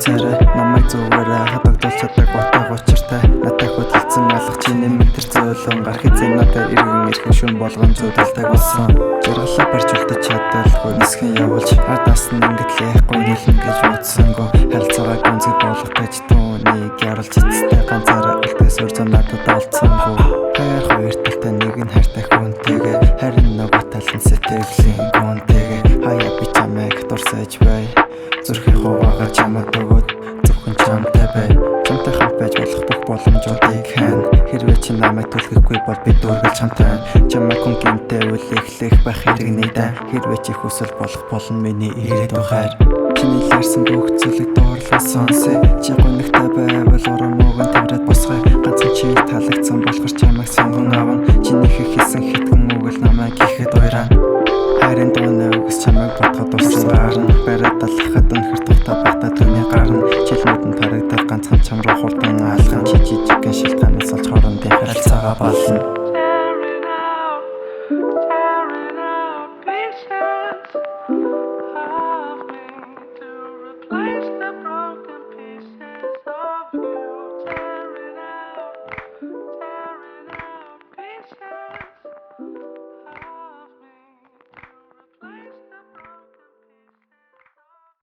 царай намайг зүгээрээ хадагдуулж чаддаг утга учиртай надад хөдөлсөн алах чиний мэтэр зөөлөн гарах эзэн надад иргэн ирэх шүн болгон зүудэлдэг болсон жаргалаа барьж үлдэж чаддаггүй нисхэн явуулж ардаас нь ингэтлээхгүй нэлэн гэж бодсонгүй харилцаагаа гүнзгий болох гэж түүнийг ярлж эцэстэй ганцаараа үлдээс өөр зам надад олдсонгүй хайр хоёр талтай нэг нь хайртай хүнтэйгээ харин нөгөө тал нь сэтгэлийн гүнтэйгээ хаяа би чамайг дурсаж бай зүрхийн хуваагаар чамд өгөөд зөвхөн чамтай бай чамтай хамт байж болох бүх боломжуудыг хийн хэрвээ чи намайг түлхэхгүй бол би дүүргэл чамтай чамайг хүн гэмтэй үл эхлэх байх хэрэг нийтэ хэрвээ чи хүсэл болох болно миний ирээдүйн хайр чиний лэрсэн бүх зүйлийг дуурлаа сонсъё чи гонигтай байвал урам өгөн тавраад босгоё ганцхан чи таалагдсан болохоор чамайг сонгон авна чиний хийсэн хэдхэн үгэл намайг ихэд уйраа харин дууны үгс чамайг бодоход усан гарна бариад алхахад өнхөр тухтай багтаа түүний гарна жилмүүд нь тарагдаад ганцхан чам руу хурдан алхан чи жижигхэн шилтгаанаас олж хоорондын харилцаагаа болно